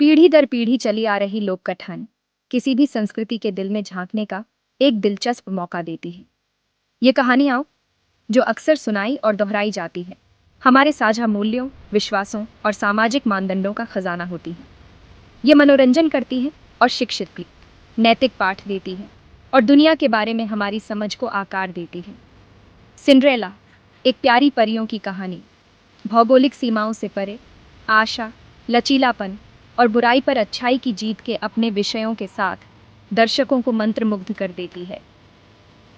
पीढ़ी दर पीढ़ी चली आ रही लोक कथाएं किसी भी संस्कृति के दिल में झांकने का एक दिलचस्प मौका देती है। ये कहानियां जो अक्सर सुनाई और दोहराई जाती है, हमारे साझा मूल्यों, विश्वासों और सामाजिक मानदंडों का खजाना होती है। ये मनोरंजन करती है और शिक्षित भी, नैतिक पाठ देती है और दुनिया के बारे में हमारी समझ को आकार देती है। सिंड्रेला एक प्यारी परियों की कहानी, भौगोलिक सीमाओं से परे, आशा, लचीलापन और बुराई पर अच्छाई की जीत के अपने विषयों के साथ दर्शकों को मंत्रमुग्ध कर देती है।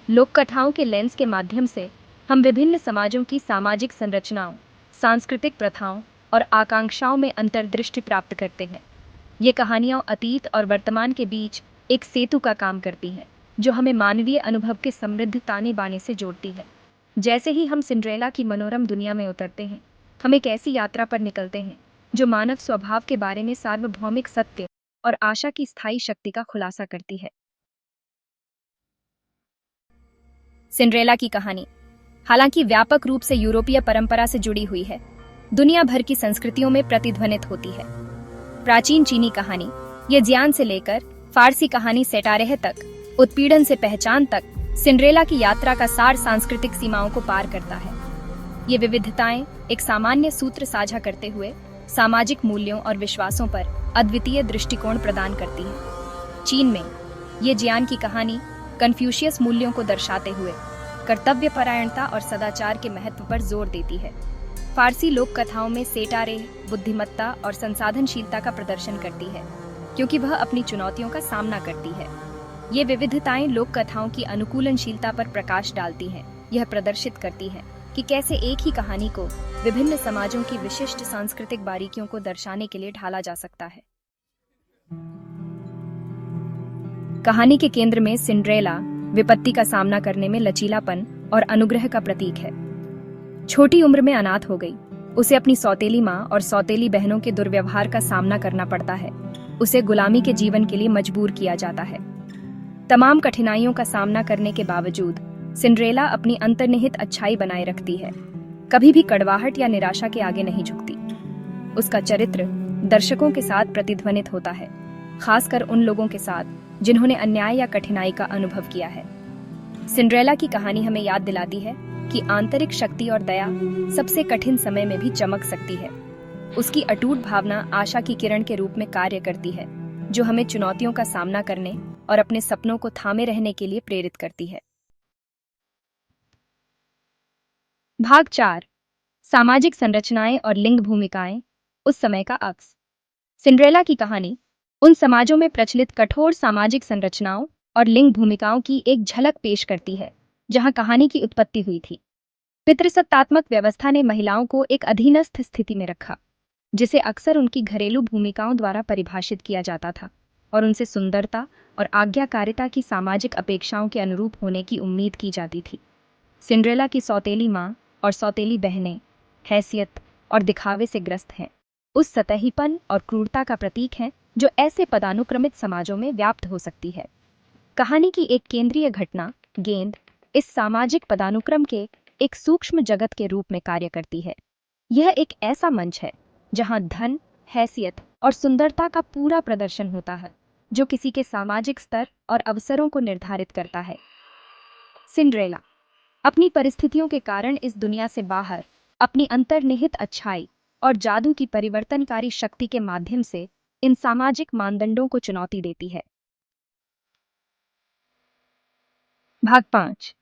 लोक कथाओं के लेंस के माध्यम से हम विभिन्न समाजों की सामाजिक संरचनाओं, सांस्कृतिक प्रथाओं और आकांक्षाओं में अंतर्दृष्टि प्राप्त करते हैं। ये कहानियां अतीत और वर्तमान के बीच एक सेतु का काम करती हैं, जो हमें मानवीय अनुभव के समृद्ध ताने बाने से जोड़ती है। जैसे ही हम सिंड्रेला की मनोरम दुनिया में उतरते हैं, हम एक ऐसी यात्रा पर निकलते हैं जो मानव स्वभाव के बारे में सार्वभौमिक सत्य और आशा की स्थायी शक्ति का खुलासा करती है। सिंड्रेला की कहानी, हालांकि व्यापक रूप से यूरोपीय परंपरा से जुड़ी हुई है, दुनिया भर की संस्कृतियों में प्रतिध्वनित होती है। प्राचीन चीनी कहानी ये ज्ञान से लेकर फारसी कहानी सेटारेह तक, उत्पीड़न से पहचान तक, सिंड्रेला की यात्रा का सार सांस्कृतिक सीमाओं को पार करता है। ये विविधताएं एक सामान्य सूत्र साझा करते हुए सामाजिक मूल्यों और विश्वासों पर अद्वितीय दृष्टिकोण प्रदान करती है। चीन में ये ज्ञान की कहानी कन्फ्यूशियस मूल्यों को दर्शाते हुए कर्तव्यपरायणता और सदाचार के महत्व पर जोर देती है। फारसी लोक कथाओं में सेटारेह बुद्धिमत्ता और संसाधनशीलता का प्रदर्शन करती है, क्योंकि वह अपनी चुनौतियों का सामना करती है। ये विविधताएं लोक कथाओं की अनुकूलनशीलता पर प्रकाश डालती हैं। यह प्रदर्शित करती है कि कैसे एक ही कहानी को विभिन्न समाजों की विशिष्ट सांस्कृतिक बारीकियों को दर्शाने के लिए ढाला जा सकता है। कहानी के केंद्र में सिंड्रेला विपत्ति का सामना करने में लचीलापन और अनुग्रह का प्रतीक है। छोटी उम्र में अनाथ हो गई, उसे अपनी सौतेली माँ और सौतेली बहनों के दुर्व्यवहार का सामना करना पड़ता है। उसे गुलामी के जीवन के लिए मजबूर किया जाता है। तमाम कठिनाइयों का सामना करने के बावजूद सिंड्रेला अपनी अंतर्निहित अच्छाई बनाए रखती है, कभी भी कड़वाहट या निराशा के आगे नहीं झुकती। उसका चरित्र दर्शकों के साथ प्रतिध्वनित होता है, खासकर उन लोगों के साथ जिन्होंने अन्याय या कठिनाई का अनुभव किया है। सिंड्रेला की कहानी हमें याद दिलाती है कि आंतरिक शक्ति और दया सबसे कठिन समय में भी चमक सकती है। उसकी अटूट भावना आशा की किरण के रूप में कार्य करती है, जो हमें चुनौतियों का सामना करने और अपने सपनों को थामे रहने के लिए प्रेरित करती है। भाग 4, सामाजिक संरचनाएं और लिंग भूमिकाएं, उस समय का अक्स। सिंड्रेला की कहानी उन समाजों में प्रचलित कठोर सामाजिक संरचनाओं और लिंग भूमिकाओं की एक झलक पेश करती है, जहां कहानी की उत्पत्ति हुई थी। पितृसत्तात्मक व्यवस्था ने महिलाओं को एक अधीनस्थ स्थिति में रखा, जिसे अक्सर उनकी घरेलू भूमिकाओं द्वारा परिभाषित किया जाता था, और उनसे सुंदरता और आज्ञाकारिता की सामाजिक अपेक्षाओं के अनुरूप होने की उम्मीद की जाती थी। सिंड्रेला की सौतेली माँ और सौतेली बहनें हैसियत और दिखावे से ग्रस्त हैं, उस सतहीपन और क्रूरता का प्रतीक हैं जो ऐसे पदानुक्रमित समाजों में व्याप्त हो सकती है। कहानी की एक केंद्रीय घटना, गेंद, इस सामाजिक पदानुक्रम के एक सूक्ष्म जगत के रूप में कार्य करती है। यह एक ऐसा मंच है जहां धन, हैसियत और सुंदरता का पूरा प्रदर्शन होता है, जो किसी के सामाजिक स्तर और अवसरों को निर्धारित करता है। सिंड्रेला अपनी परिस्थितियों के कारण इस दुनिया से बाहर अपनी अंतर्निहित अच्छाई और जादू की परिवर्तनकारी शक्ति के माध्यम से इन सामाजिक मानदंडों को चुनौती देती है। भाग 5,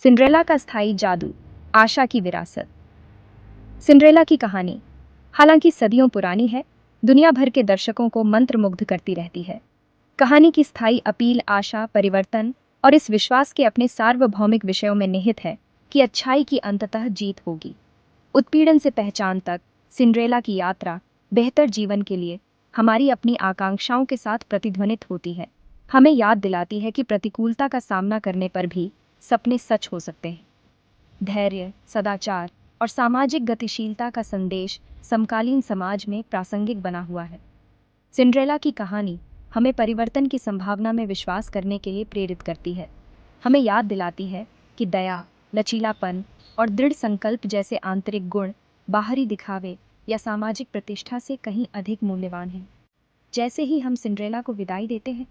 सिंड्रेला का स्थायी जादू, आशा की विरासत। सिंड्रेला की कहानी, हालांकि सदियों पुरानी है, दुनिया भर के दर्शकों को मंत्रमुग्ध करती रहती है। कहानी की स्थायी अपील आशा, परिवर्तन और इस विश्वास के अपने सार्वभौमिक विषयों में निहित है कि अच्छाई की अंततः जीत होगी। उत्पीड़न से पहचान तक सिंड्रेला की यात्रा बेहतर जीवन के लिए हमारी अपनी आकांक्षाओं के साथ प्रतिध्वनित होती है, हमें याद दिलाती है कि प्रतिकूलता का सामना करने पर भी सपने सच हो सकते हैं। धैर्य, सदाचार और सामाजिक गतिशीलता का संदेश समकालीन समाज में प्रासंगिक बना हुआ है। सिंड्रेला की कहानी हमें परिवर्तन की संभावना में विश्वास करने के लिए प्रेरित करती है। हमें याद दिलाती है कि दया, लचीलापन और दृढ़ संकल्प जैसे आंतरिक गुण बाहरी दिखावे या सामाजिक प्रतिष्ठा से कहीं अधिक मूल्यवान हैं। जैसे ही हम सिंड्रेला को विदाई देते हैं,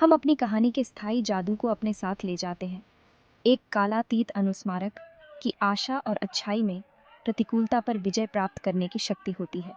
हम अपनी कहानी के स्थायी जादू को अपने साथ ले जाते हैं। एक कालातीत अनुस्मारक की आशा और अच्छाई में प्रतिकूलता पर विजय प्राप्त करने की शक्ति होती है।